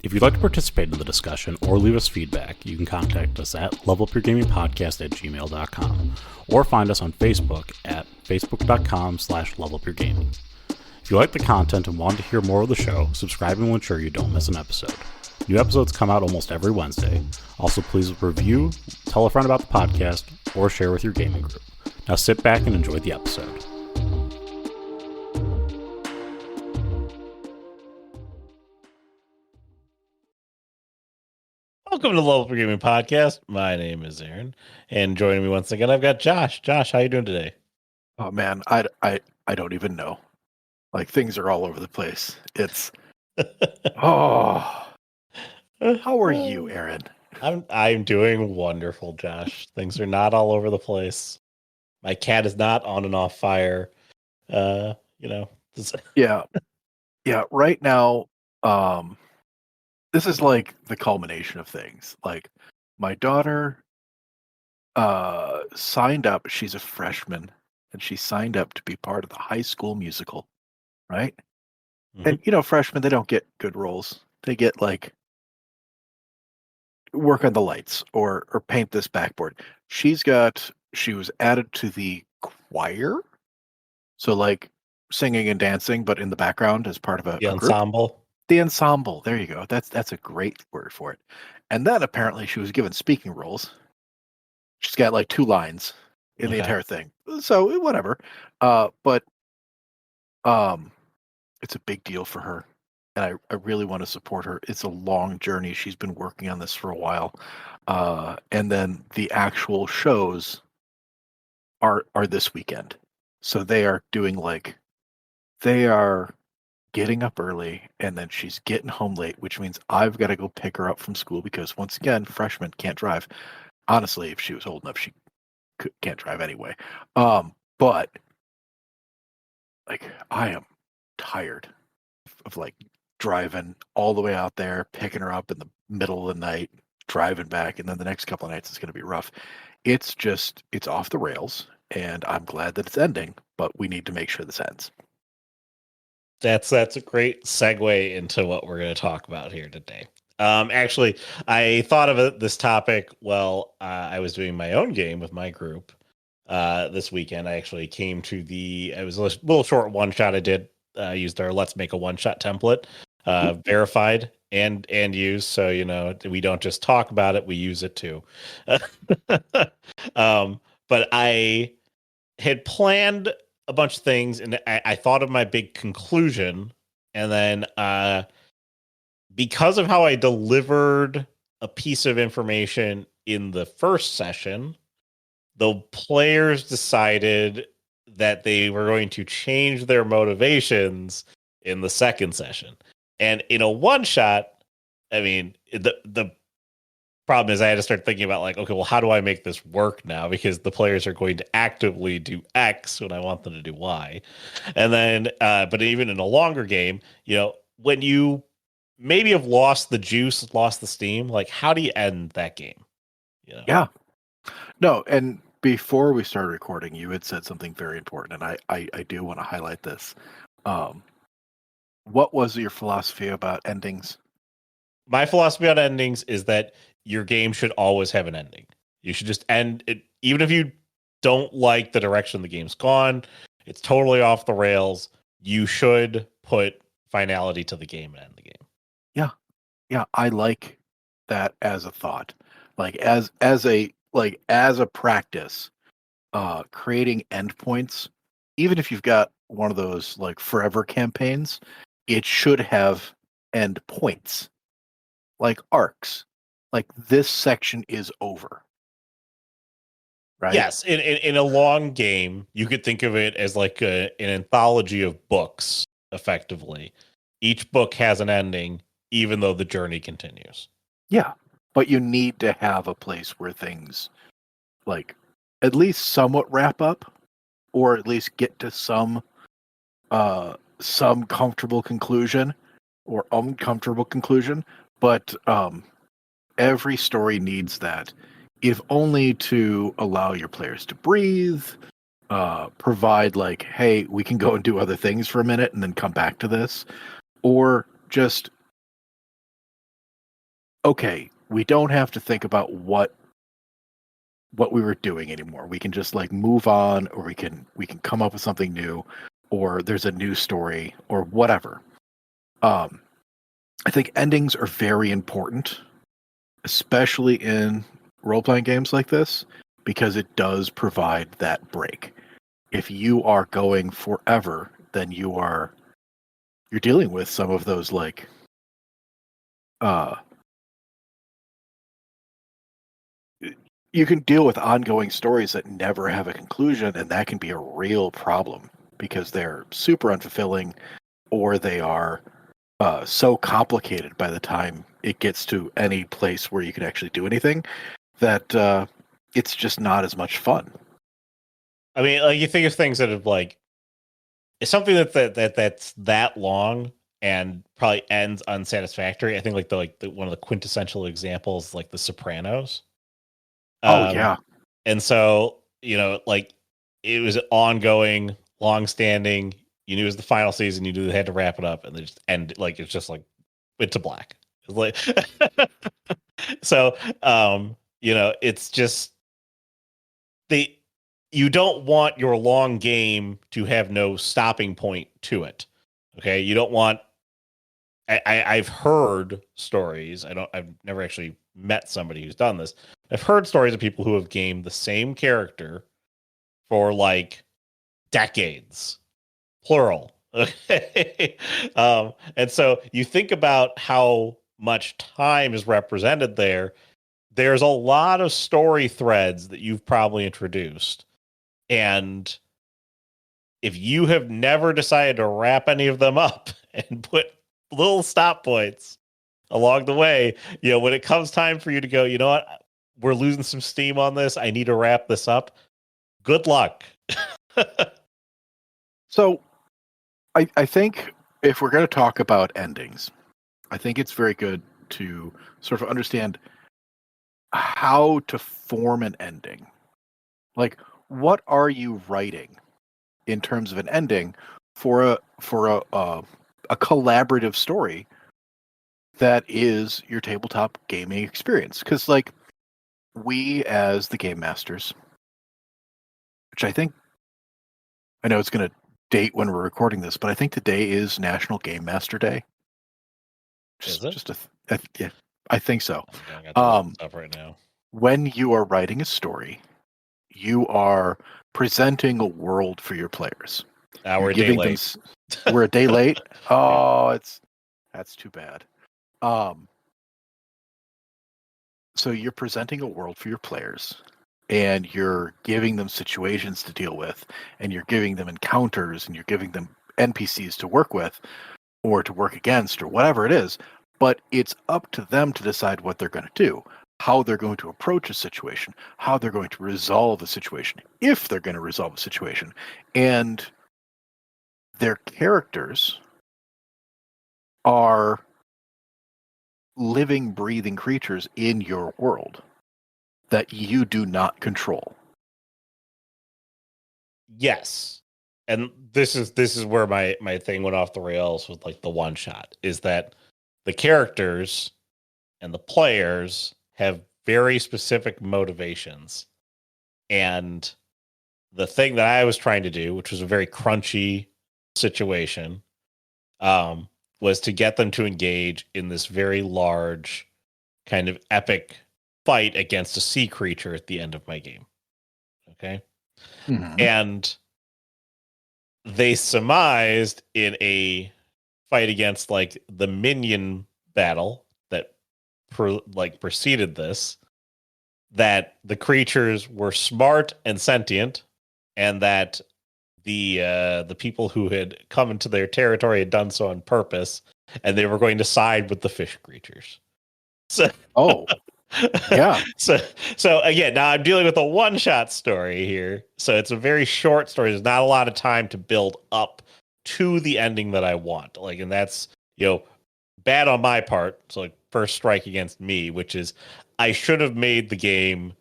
If you'd like to participate in the discussion or leave us feedback, you can contact us at levelupyourgamingpodcast@gmail.com or find us on Facebook at facebook.com/levelupyourgaming. If you like the content and want to hear more of the show, subscribing will ensure you don't miss an episode. New episodes come out almost every Wednesday. Also, please review, tell a friend about the podcast, or share with your gaming group. Now sit back and enjoy the episode. Welcome to the Level Up Your Gaming Podcast. My name is Aaron, and joining me once again, I've got Josh. Josh, how you doing today? Oh man, I don't even know. Like things are all over the place. It's how are you, Aaron? I'm doing wonderful, Josh. Things are not all over the place. My cat is not on and off fire. Yeah. Right now, this is like the culmination of things. Like my daughter signed up. She's a freshman, and she signed up to be part of the High School Musical, right? And freshmen, they don't get good roles. They get like work on the lights or paint this backboard. She was added to the choir, so like singing and dancing, but in the background as part of a group. Ensemble. The ensemble. There you go. That's a great word for it. And then apparently she was given speaking roles. She's got like 2 lines in the entire thing. So whatever. But it's a big deal for her. And I really want to support her. It's a long journey. She's been working on this for a while. And then the actual shows are this weekend. So they are getting up early, and then she's getting home late, which means I've got to go pick her up from school because, once again, freshmen can't drive. Honestly, if she was old enough, she can't drive anyway. But like, I am tired of like driving all the way out there, picking her up in the middle of the night, driving back, and then the next couple of nights it's going to be rough. It's off the rails, and I'm glad that it's ending, but we need to make sure this ends. That's a great segue into what we're going to talk about here today. Actually, I thought of this topic while I was doing my own game with my group this weekend. I actually came to it was a little short one shot I did. Used our Let's Make a One Shot template, verified and used. So, we don't just talk about it, we use it too. But I had planned a bunch of things, and I thought of my big conclusion, and then because of how I delivered a piece of information in the first session, the players decided that they were going to change their motivations in the second session. And in a one shot, I mean, the problem is I had to start thinking about like, okay, well, how do I make this work now? Because the players are going to actively do X when I want them to do Y. And then, but even in a longer game, when you maybe have lost the juice, lost the steam, like how do you end that game? Yeah. No, and before we started recording, you had said something very important, and I do want to highlight this. What was your philosophy about endings? My philosophy on endings is that your game should always have an ending. You should just end it, even if you don't like the direction the game's gone, it's totally off the rails. You should put finality to the game and end the game. Yeah, I like that as a thought. Like as a practice, creating endpoints, even if you've got one of those like forever campaigns, it should have end points, like arcs. Like this section is over. Right? Yes, in a long game, you could think of it as like an anthology of books, effectively. Each book has an ending, even though the journey continues. Yeah, but you need to have a place where things like at least somewhat wrap up, or at least get to some comfortable conclusion or uncomfortable conclusion. But every story needs that, if only to allow your players to breathe, provide like, hey, we can go and do other things for a minute and then come back to this, or just okay, we don't have to think about what we were doing anymore. We can just like move on, or we can come up with something new, or there's a new story or whatever. I think endings are very important, especially in role-playing games like this, because it does provide that break. If you are going forever, then you're dealing with some of those like you can deal with ongoing stories that never have a conclusion, and that can be a real problem because they're super unfulfilling, or they are so complicated by the time it gets to any place where you can actually do anything that it's just not as much fun. I mean, like, you think of things that have like it's something that's that long and probably ends unsatisfactory. I think like the one of the quintessential examples, like The Sopranos. Yeah. And so, like, it was ongoing, long-standing. You knew it was the final season. You knew they had to wrap it up, and they just end. Like, it's just like it's a black. It's like so. It's just you don't want your long game to have no stopping point to it. Okay, you don't want. I've heard stories. I've never actually met somebody who's done this. I've heard stories of people who have gamed the same character for like decades, plural. Okay. And so you think about how much time is represented there. There's a lot of story threads that you've probably introduced. And if you have never decided to wrap any of them up and put little stop points along the way, when it comes time for you to go, you know what, we're losing some steam on this, I need to wrap this up, good luck. So I think if we're going to talk about endings, I think it's very good to sort of understand how to form an ending. Like, what are you writing in terms of an ending for a collaborative story that is your tabletop gaming experience? Because like we as the game masters, which I know it's going to date when we're recording this, but I think today is National Game Master Day. Is it? Yeah, I think so. Up right now. When you are writing a story, you are presenting a world for your players. We're a day late. We're a day late. Oh, that's too bad. So you're presenting a world for your players, and you're giving them situations to deal with, and you're giving them encounters, and you're giving them NPCs to work with, or to work against, or whatever it is. But it's up to them to decide what they're going to do, how they're going to approach a situation, how they're going to resolve a situation, if they're going to resolve a situation. And their characters are living, breathing creatures in your world that you do not control. Yes. And this is where my thing went off the rails with like the one shot, is that the characters and the players have very specific motivations. And the thing that I was trying to do, which was a very crunchy situation, was to get them to engage in this very large kind of epic fight against a sea creature at the end of my game. Okay. Mm-hmm. And they surmised in a fight against like the minion battle that preceded this, that the creatures were smart and sentient, and that the people who had come into their territory had done so on purpose, and they were going to side with the fish creatures. So, yeah. So again, now I'm dealing with a one-shot story here, so it's a very short story. There's not a lot of time to build up to the ending that I want. Like, and that's bad on my part. So like first strike against me, which is I should have made the game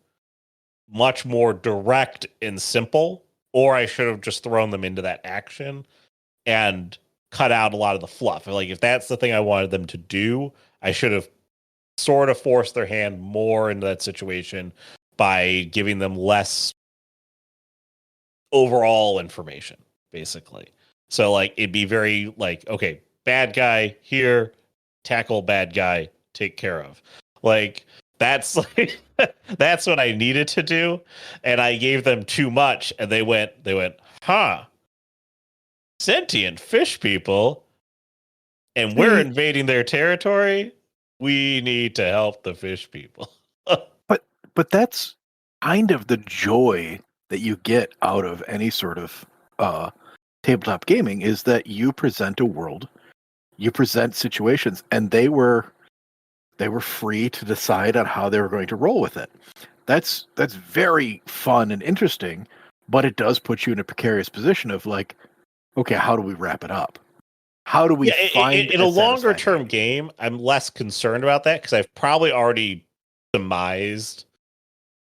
much more direct and simple, or I should have just thrown them into that action and cut out a lot of the fluff. Like, if that's the thing I wanted them to do, I should have sort of force their hand more into that situation by giving them less overall information, basically. So like it'd be very like, okay, bad guy here, tackle bad guy, take care of. Like that's like that's what I needed to do. And I gave them too much and they went, huh, sentient fish people, and we're invading their territory. We need to help the fish people. But that's kind of the joy that you get out of any sort of tabletop gaming, is that you present a world, you present situations, and they were free to decide on how they were going to roll with it. That's very fun and interesting, but it does put you in a precarious position of like, okay, how do we wrap it up? How do we find in a longer term game? I'm less concerned about that because I've probably already demised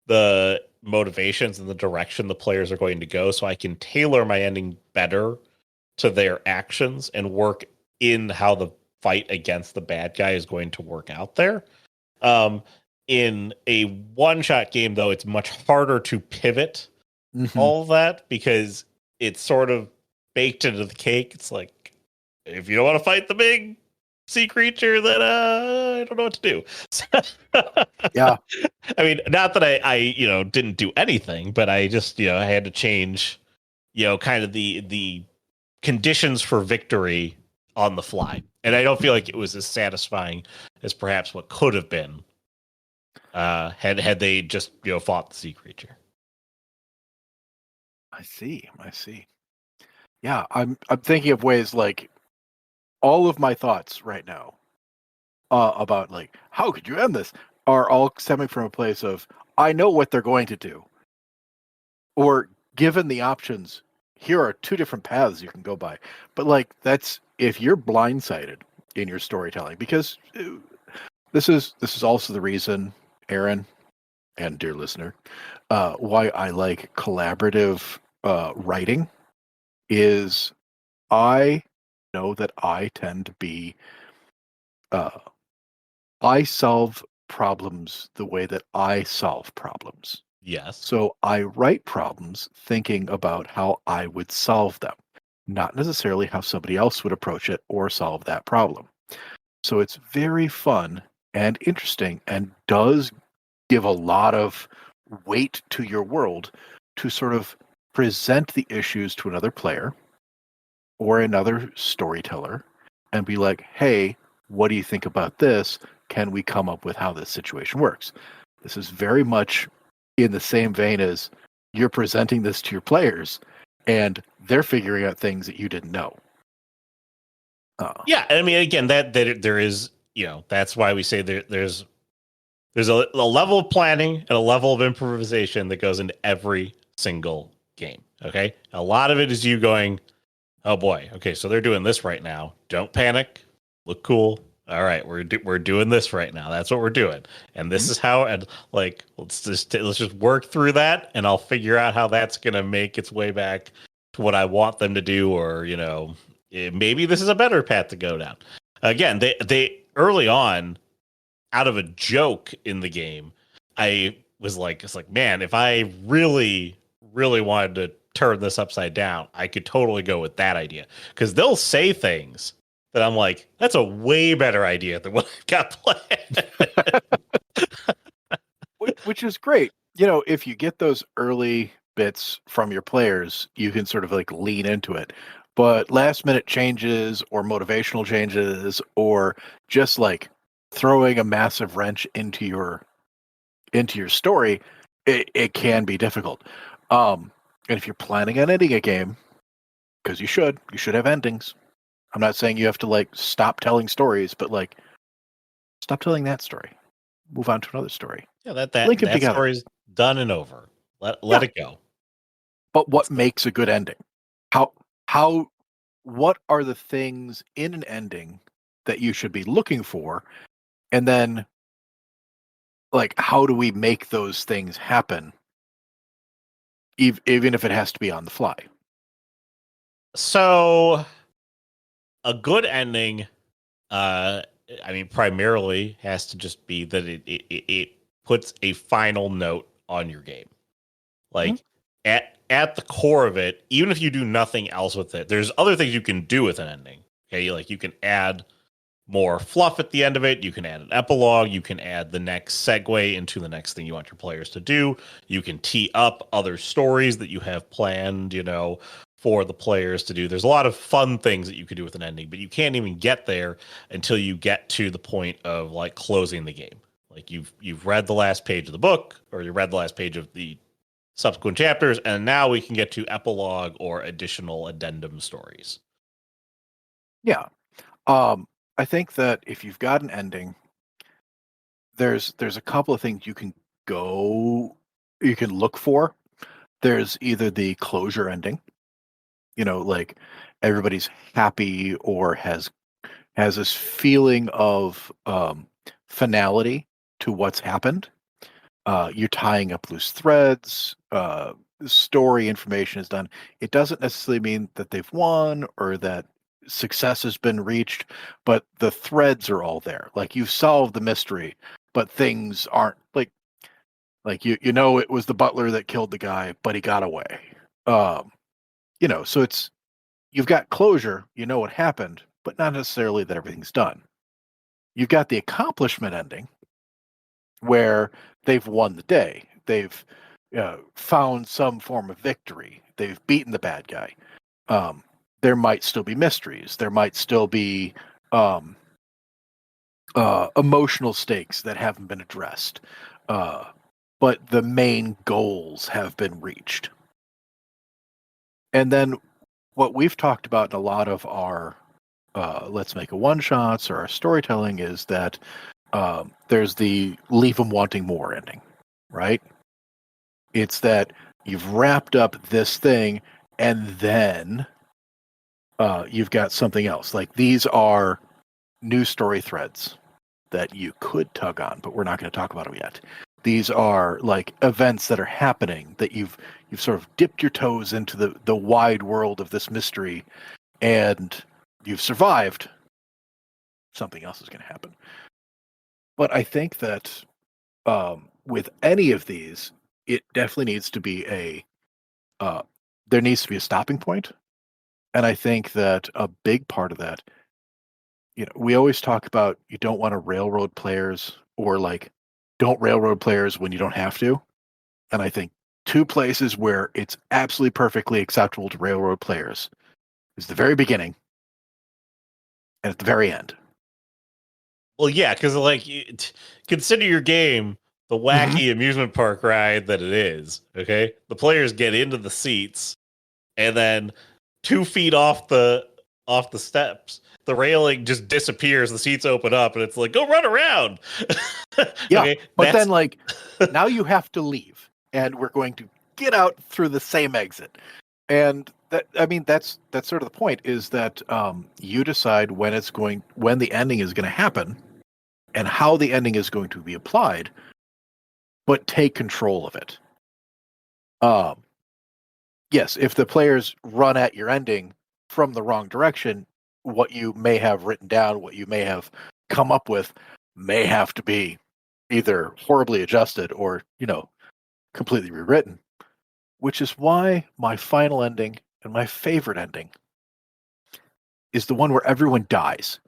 the motivations and the direction the players are going to go, so I can tailor my ending better to their actions and work in how the fight against the bad guy is going to work out there. In a one-shot game, though, it's much harder to pivot all of that because it's sort of baked into the cake. It's like, if you don't want to fight the big sea creature, then I don't know what to do. Yeah. I mean, not that I didn't do anything, but I just, I had to change, kind of the conditions for victory on the fly. And I don't feel like it was as satisfying as perhaps what could have been had they just, fought the sea creature. I see. Yeah, I'm thinking of ways like all of my thoughts right now about like, how could you end this, are all stemming from a place of, I know what they're going to do. Or given the options, here are two different paths you can go by. But like, that's if you're blindsided in your storytelling, because this is also the reason, Aaron and dear listener, why I like collaborative writing, is I know that I tend to be I solve problems the way that I solve problems. Yes. So I write problems thinking about how I would solve them, not necessarily how somebody else would approach it or solve that problem. So it's very fun and interesting and does give a lot of weight to your world to sort of present the issues to another player or another storyteller and be like, hey, what do you think about this? Can we come up with how this situation works? This is very much in the same vein as you're presenting this to your players and they're figuring out things that you didn't know. Yeah, I mean, again, that there is, that's why we say there's a level of planning and a level of improvisation that goes into every single game. Okay, a lot of it is you going, oh boy, okay, so they're doing this right now. Don't panic. Look cool. All right, we're doing this right now. That's what we're doing, and this is how. And like, let's just work through that, and I'll figure out how that's gonna make its way back to what I want them to do, or maybe this is a better path to go down. Again, they early on, out of a joke in the game, I was like, it's like, man, if I really wanted to turn this upside down, I could totally go with that idea, because they'll say things that I'm like, that's a way better idea than what I've got planned. Which is great. If you get those early bits from your players, you can sort of like lean into it. But last minute changes or motivational changes or just like throwing a massive wrench into your story, it can be difficult. And if you're planning on ending a game, because you should have endings. I'm not saying you have to like stop telling stories, but like stop telling that story. Move on to another story. Yeah, that story's done and over. Let it go. But what makes a good ending? What are the things in an ending that you should be looking for? And then like, how do we make those things happen? Even if it has to be on the fly. So a good ending I mean, primarily has to just be that it puts a final note on your game. Like at the core of it, even if you do nothing else with it, there's other things you can do with an ending. Okay, like you can add more fluff at the end of it. You can add an epilogue. You can add the next segue into the next thing you want your players to do. You can tee up other stories that you have planned, for the players to do. There's a lot of fun things that you could do with an ending, but you can't even get there until you get to the point of like closing the game. Like you've read the last page of the book, or you read the last page of the subsequent chapters, and now we can get to epilogue or additional addendum stories. Yeah. I think that if you've got an ending, there's a couple of things you can look for. There's either the closure ending, like everybody's happy or has this feeling of finality to what's happened. You're tying up loose threads. Story information is done. It doesn't necessarily mean that they've won or that success has been reached, but the threads are all there. Like you've solved the mystery, but things aren't like it was the butler that killed the guy, but he got away. So it's you've got closure, what happened, but not necessarily that everything's done. You've got the accomplishment ending where they've won the day. They've found some form of victory. They've beaten the bad guy. There might still be mysteries. There might still be emotional stakes that haven't been addressed. But the main goals have been reached. And then what we've talked about in a lot of our Let's Make a One-Shots or our storytelling is that there's the leave them wanting more ending, right? It's that you've wrapped up this thing and then you've got something else. Like these are new story threads that you could tug on, but we're not going to talk about them yet. These are like events that are happening that you've sort of dipped your toes into the wide world of this mystery and you've survived. Something else is going to happen. But I think that with any of these, it definitely needs to be there needs to be a stopping point. And I think that a big part of that, we always talk about you don't want to railroad players or like don't railroad players when you don't have to. And I think two places where it's absolutely perfectly acceptable to railroad players is the very beginning and at the very end. Well, yeah, because consider your game the wacky amusement park ride that it is. Okay, the players get into the seats, and then 2 feet off the steps, the railing just disappears. The seats open up, and it's like, go run around. Yeah, okay, but then now you have to leave, and we're going to get out through the same exit. And that's sort of the point is that you decide when the ending is going to happen and how the ending is going to be applied, but take control of it. Yes, if the players run at your ending from the wrong direction, what you may have written down, what you may have come up with may have to be either horribly adjusted or, completely rewritten. Which is why my final ending and my favorite ending is the one where everyone dies.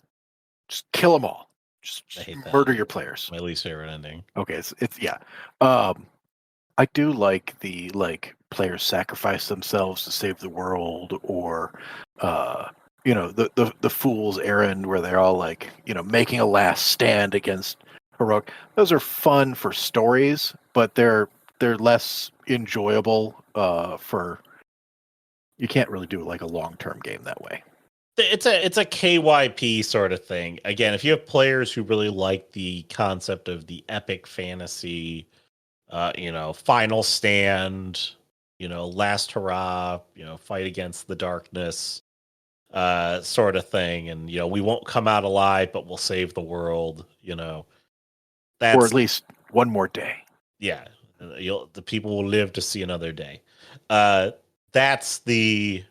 Just kill them all. Just murder your players. My least favorite ending. Okay, it's yeah. I do like the players sacrifice themselves to save the world, or the fool's errand where they're all making a last stand against heroic. Those are fun for stories, but they're less enjoyable for. You can't really do like a long-term game that way. It's a KYP sort of thing. Again, if you have players who really like the concept of the epic fantasy, final stand, last hurrah, fight against the darkness, sort of thing, and we won't come out alive, but we'll save the world. That's, or at least one more day. Yeah, the people will live to see another day. That's the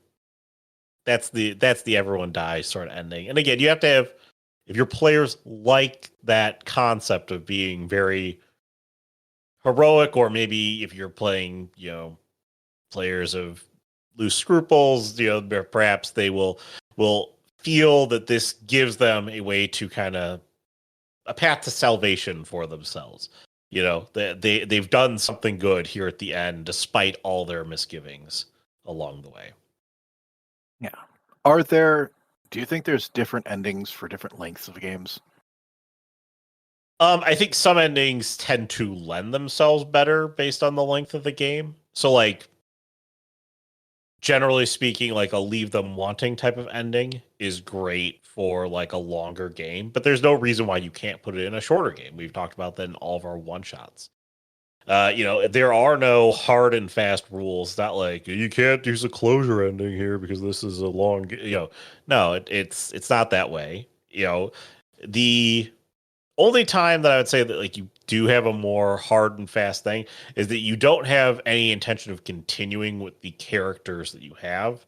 everyone dies sort of ending. And again, you have to have if your players like that concept of being very heroic, or maybe if you're playing, players of loose scruples, perhaps they will feel that this gives them a way to kind of a path to salvation for themselves. They've done something good here at the end, despite all their misgivings along the way. Yeah. Do you think there's different endings for different lengths of games? I think some endings tend to lend themselves better based on the length of the game. So, like, generally speaking, like a leave them wanting type of ending is great for like a longer game, but there's no reason why you can't put it in a shorter game. We've talked about that in all of our one shots. There are no hard and fast rules. Not like you can't use a closure ending here because this is a long. No, it's not that way. The only time that I would say that like you do have a more hard and fast thing is that you don't have any intention of continuing with the characters that you have.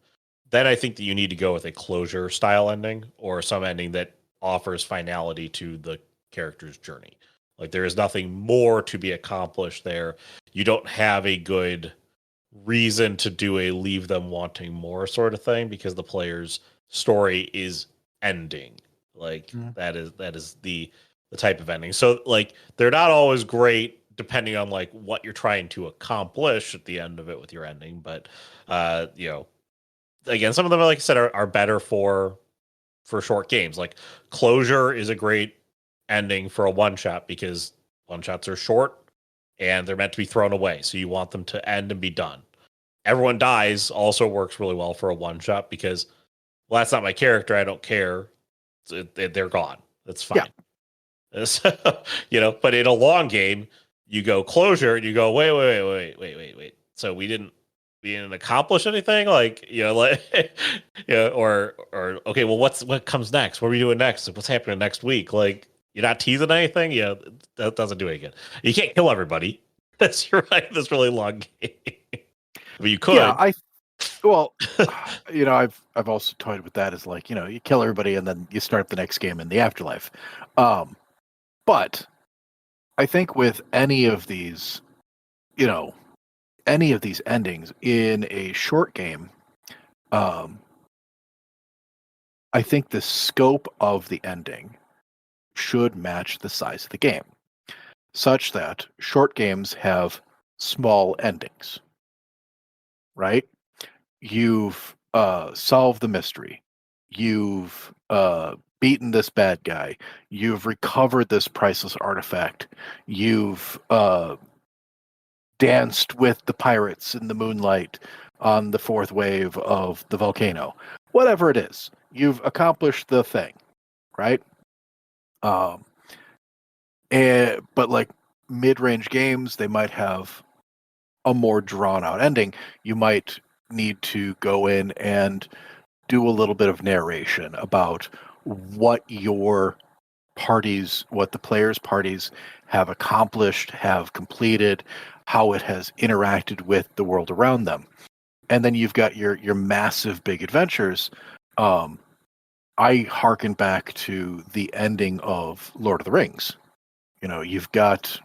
Then I think that you need to go with a closure style ending or some ending that offers finality to the character's journey. Like there is nothing more to be accomplished there. You don't have a good reason to do a leave them wanting more sort of thing because the player's story is ending. Like that is the type of ending. So like they're not always great depending on like what you're trying to accomplish at the end of it with your ending. But again, some of them, like I said, are better for short games. Like Closure is a great ending for a one shot because one shots are short and they're meant to be thrown away. So you want them to end and be done. Everyone Dies also works really well for a one shot because, well, that's not my character. I don't care. They're gone. That's fine. Yeah. So, but in a long game, you go Closure and you go, wait. So we didn't accomplish anything, like or okay, well, what comes next? What are we doing next? What's happening next week? Like you're not teasing anything. That doesn't do any good. You can't kill everybody. You're right. This really long game, but you could. Yeah, I've also toyed with that as like you kill everybody and then you start the next game in the afterlife. But I think with any of these endings in a short game, I think the scope of the ending should match the size of the game, such that short games have small endings, right? You've solved the mystery. You've beaten this bad guy. You've recovered this priceless artifact. You've danced with the pirates in the moonlight on the fourth wave of the volcano. Whatever it is, you've accomplished the thing, right? But like mid-range games, they might have a more drawn-out ending. You might need to go in and do a little bit of narration about what the players' parties have accomplished, have completed, how it has interacted with the world around them. And then you've got your massive big adventures. I hearken back to the ending of Lord of the Rings. You've got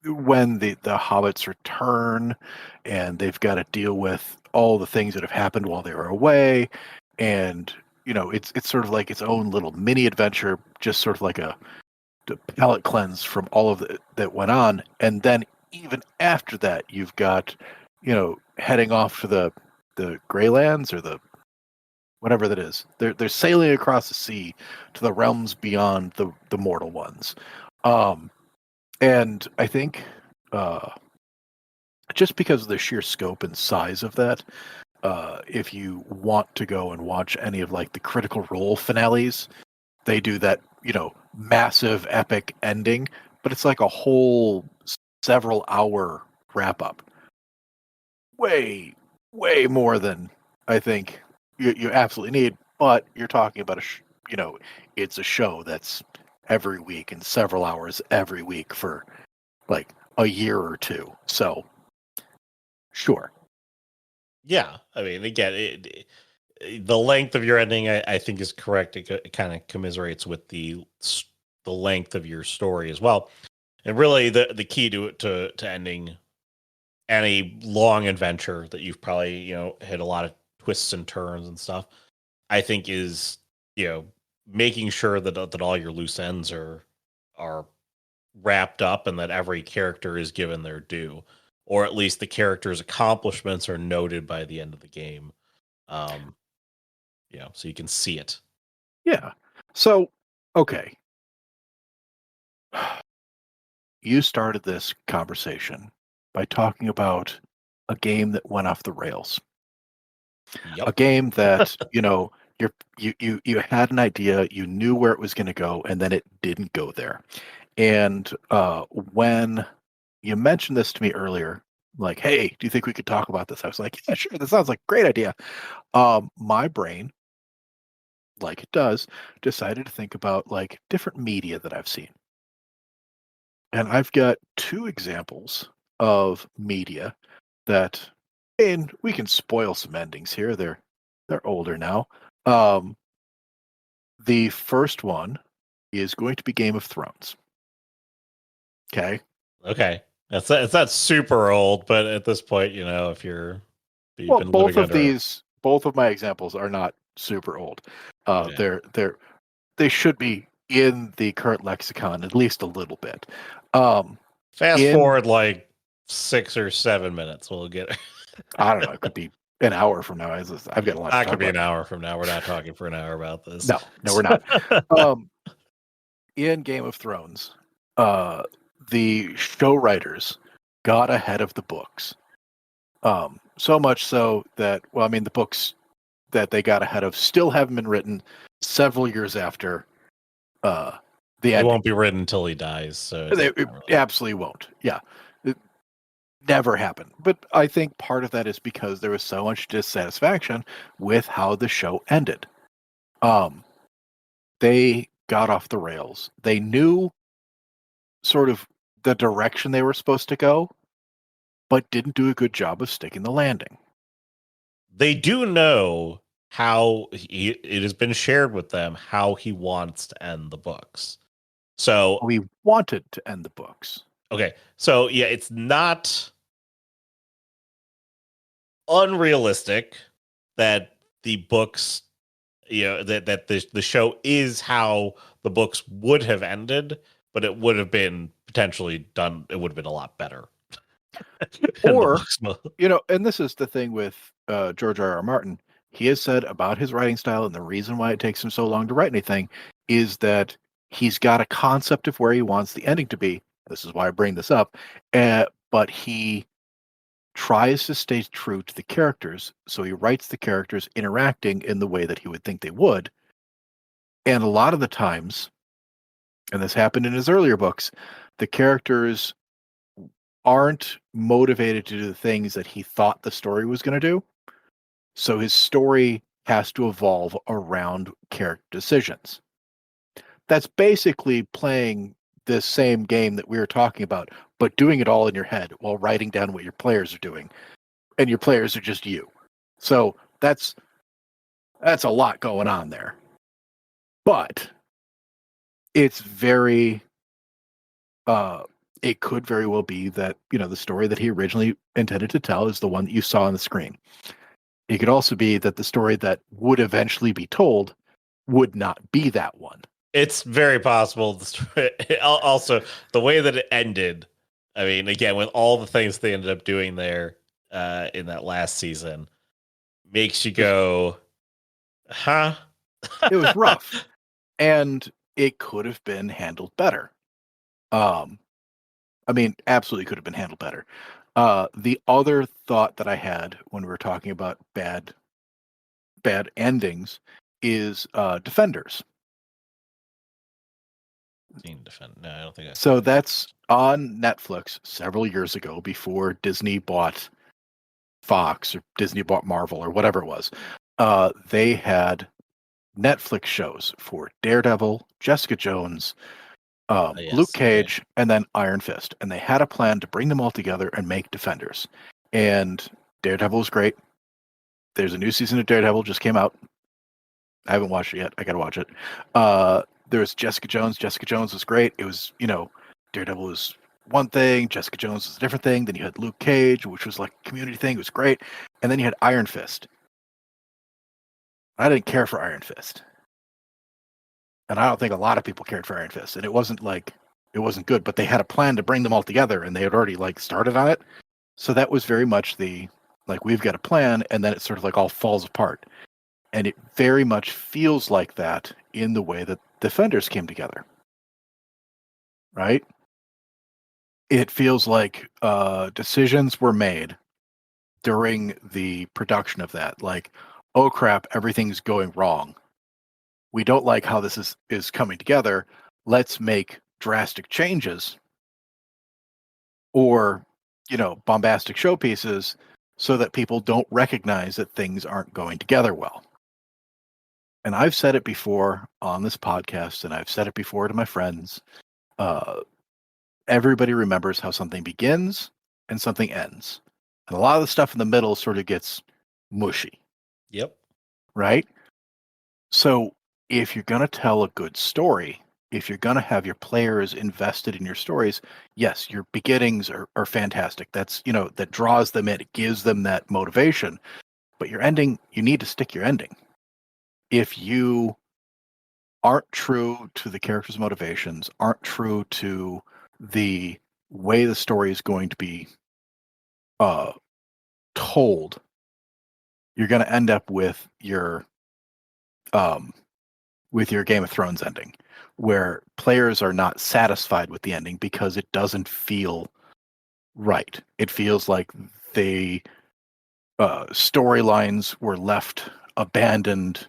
when the hobbits return and they've got to deal with all the things that have happened while they were away, and it's sort of like its own little mini adventure, just sort of like a palate cleanse from all of that went on. And then even after that, you've got heading off to the Greylands or the whatever that is. They're sailing across the sea to the realms beyond the mortal ones. And I think just because of the sheer scope and size of that, if you want to go and watch any of like the Critical Role finales, they do that, massive epic ending, but it's like a whole several hour wrap up. Way more than I think you absolutely need, but you're talking about it's a show that's every week and several hours every week for like a year or two. So, sure. Yeah, I mean, again, the length of your ending, I think, is correct. It kind of commiserates with the length of your story as well. And really, the key to ending any long adventure that you've probably hit a lot of twists and turns and stuff, I think is making sure that all your loose ends are wrapped up and that every character is given their due, or at least the character's accomplishments are noted by the end of the game. So you can see it. Yeah. So, okay. You started this conversation by talking about a game that went off the rails. Yep. A game that, you had an idea, you knew where it was going to go, and then it didn't go there. And when you mentioned this to me earlier, like, hey, do you think we could talk about this? I was like, yeah, sure. That sounds like a great idea. My brain, like it does, decided to think about like different media that I've seen. And I've got two examples of media that, and we can spoil some endings here. They're older now. The first one is going to be Game of Thrones. Okay. It's not super old, but at this point, if you've been both living of these, both of my examples are not super old. They should be in the current lexicon at least a little bit. Fast forward like 6 or 7 minutes, we'll get it. I don't know. It could be an hour from now. I've got a lot. That could be an hour from now. We're not talking for an hour about this. No, we're not. In Game of Thrones, the show writers got ahead of the books. So much so that, the books that they got ahead of still haven't been written several years after the end. It won't be written until he dies. So it absolutely won't. Yeah. It never happened. But I think part of that is because there was so much dissatisfaction with how the show ended. They got off the rails. They knew sort of the direction they were supposed to go, but didn't do a good job of sticking the landing. They do know how it has been shared with them how he wants to end the books. So we wanted to end the books. Okay. So yeah, it's not unrealistic that the books, that the show is how the books would have ended, but it would have been potentially done. It would have been a lot better. Or, and this is the thing with George R.R. Martin. He has said about his writing style, and the reason why it takes him so long to write anything is that he's got a concept of where he wants the ending to be. This is why I bring this up. But he tries to stay true to the characters. So he writes the characters interacting in the way that he would think they would. And a lot of the times, and this happened in his earlier books, the characters aren't motivated to do the things that he thought the story was going to do. So his story has to evolve around character decisions. That's basically playing this same game that we were talking about, but doing it all in your head while writing down what your players are doing. And your players are just you. So that's a lot going on there. But it's very it could very well be that, the story that he originally intended to tell is the one that you saw on the screen. It could also be that the story that would eventually be told would not be that one. It's very possible. Also, the way that it ended, I mean, again, with all the things they ended up doing there in that last season, makes you go, huh? It was rough. And it could have been handled better. Absolutely could have been handled better. The other thought that I had when we were talking about bad endings is Defenders. No, I don't think so. That's on Netflix several years ago, before Disney bought Fox or Disney bought Marvel or whatever it was. They had Netflix shows for Daredevil, Jessica Jones, Luke Cage, and then Iron Fist. And they had a plan to bring them all together and make Defenders. And Daredevil was great. there's a new season of Daredevil just came out. I haven't watched it yet. I got to watch it. There's Jessica Jones. Jessica Jones was great. It was, Daredevil was one thing, Jessica Jones was a different thing. Then you had Luke Cage, which was like a community thing. It was great. And then you had Iron Fist. I didn't care for Iron Fist. And I don't think a lot of people cared for Iron Fist. And it wasn't good, but they had a plan to bring them all together, and they had already started on it. So that was very much we've got a plan, and then it sort of all falls apart. And it very much feels like that in the way that Defenders came together. Right? It feels like decisions were made during the production of that. Oh crap, everything's going wrong. We don't like how this is coming together. Let's make drastic changes or, bombastic showpieces so that people don't recognize that things aren't going together well. And I've said it before on this podcast, and I've said it before to my friends. Everybody remembers how something begins and something ends. And a lot of the stuff in the middle sort of gets mushy. Yep. Right? So if you're going to tell a good story, if you're going to have your players invested in your stories, yes, your beginnings are fantastic. That's, that draws them in. It gives them that motivation. But your ending, you need to stick your ending. If you aren't true to the characters' motivations, aren't true to the way the story is going to be told, you're going to end up with your Game of Thrones ending, where players are not satisfied with the ending because it doesn't feel right. It feels like the storylines were left abandoned.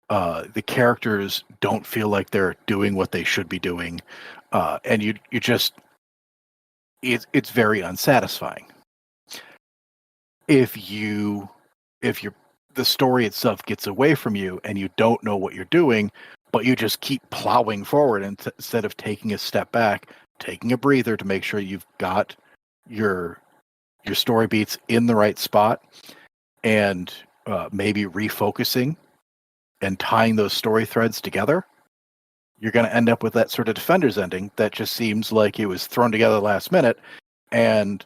The characters don't feel like they're doing what they should be doing, and you just it's very unsatisfying. If the story itself gets away from you and you don't know what you're doing, but you just keep plowing forward instead of taking a step back, taking a breather to make sure you've got your story beats in the right spot, and maybe refocusing and tying those story threads together, you're going to end up with that sort of Defenders ending that just seems like it was thrown together last minute, and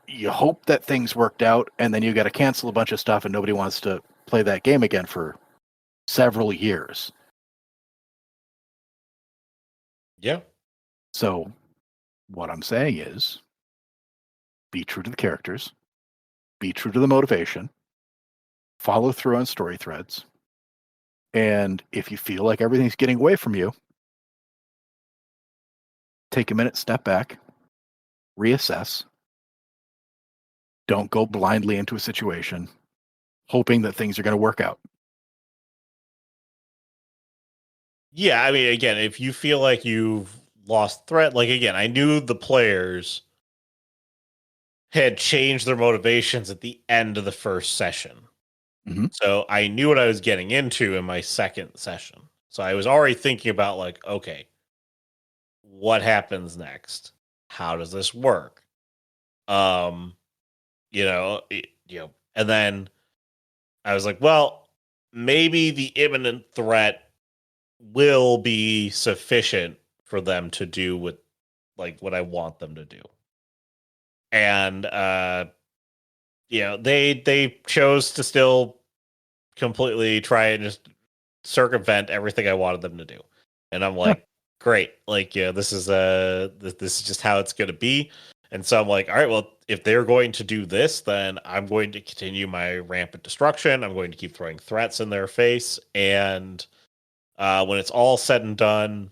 you hope that things worked out, and then you got to cancel a bunch of stuff, and nobody wants to play that game again for several years. Yeah. So what I'm saying is, be true to the characters, be true to the motivation, follow through on story threads, and if you feel like everything's getting away from you, take a minute, step back, reassess. Don't go blindly into a situation, hoping that things are going to work out. Yeah, I mean, again, if you feel like you've lost threat, again, I knew the players had changed their motivations at the end of the first session. Mm-hmm. So I knew what I was getting into in my second session. So I was already thinking about okay, what happens next? How does this work? And then I was like, well, maybe the imminent threat will be sufficient for them to do what I want them to do. And they chose to still completely try and just circumvent everything I wanted them to do. And I'm like, great. This is just how it's going to be. And so I'm like, all right, well, if they're going to do this, then I'm going to continue my rampant destruction. I'm going to keep throwing threats in their face. And when it's all said and done,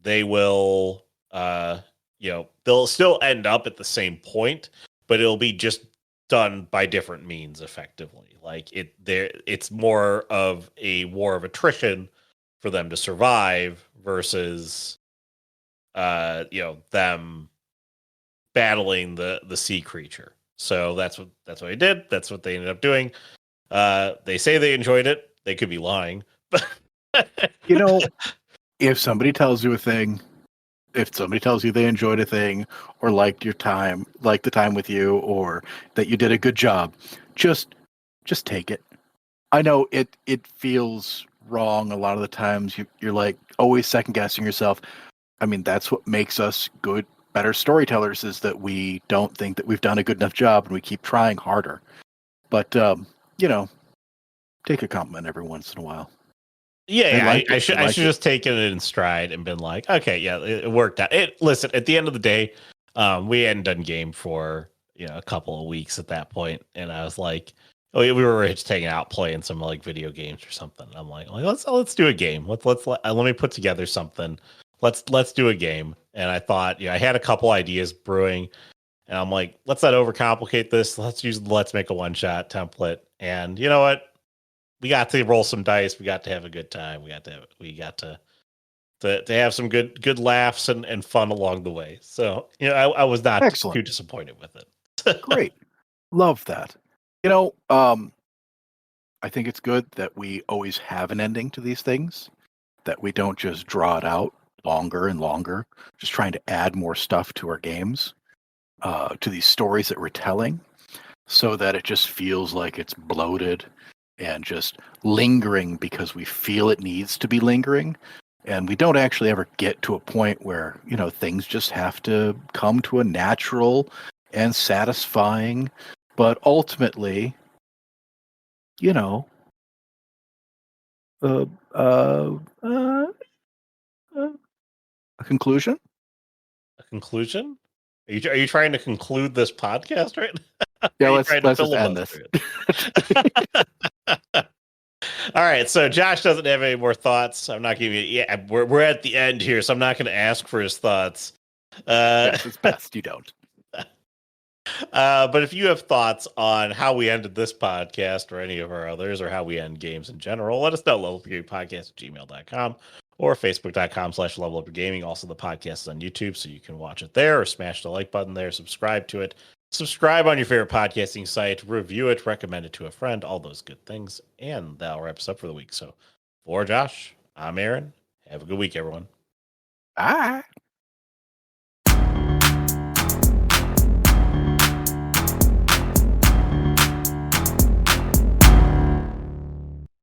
they will, they'll still end up at the same point, but it'll be just done by different means effectively. It's more of a war of attrition for them to survive versus, them battling the sea creature. So that's what I did. That's what they ended up doing. They say they enjoyed it. They could be lying, but if somebody tells you a thing, if somebody tells you they enjoyed a thing or liked the time with you, or that you did a good job, just just take it. I know it feels wrong a lot of the times. You're like always second guessing yourself. I mean, that's what makes us good, better storytellers, is that we don't think that we've done a good enough job and we keep trying harder. But take a compliment every once in a while. I should just taken it in stride and been like, okay, yeah, it worked out. Listen, at the end of the day, we hadn't done game for a couple of weeks at that point, and I was like, oh, we were just hanging out playing some like video games or something. I'm like let's do a game. Let me put together something. Let's do a game. And I thought, I had a couple ideas brewing, and I'm like, let's not overcomplicate this. Let's make a one shot template. And you know what? We got to roll some dice. We got to have a good time. We got to have some good laughs and fun along the way. So, I was not too disappointed with it. Great. Love that. I think it's good that we always have an ending to these things, that we don't just draw it out longer and longer, just trying to add more stuff to our games, to these stories that we're telling, so that it just feels like it's bloated and just lingering because we feel it needs to be lingering. And we don't actually ever get to a point where, things just have to come to a natural and satisfying, but ultimately, a conclusion. A conclusion? Are you trying to conclude this podcast right now? Yeah, let's just end this. All right, so Josh doesn't have any more thoughts. I'm not giving you. Yeah, we're at the end here, so I'm not going to ask for his thoughts. Yes, it's best you don't. But if you have thoughts on how we ended this podcast or any of our others, or how we end games in general, let us know. levelupyourgaming@gmail.com or facebook.com/levelupyourgaming. Also, the podcast is on YouTube, so you can watch it there, or smash the like button there, subscribe to it. Subscribe on your favorite podcasting site, review it, recommend it to a friend, all those good things. And that'll wrap us up for the week. So for Josh, I'm Aaron. Have a good week, everyone. Bye.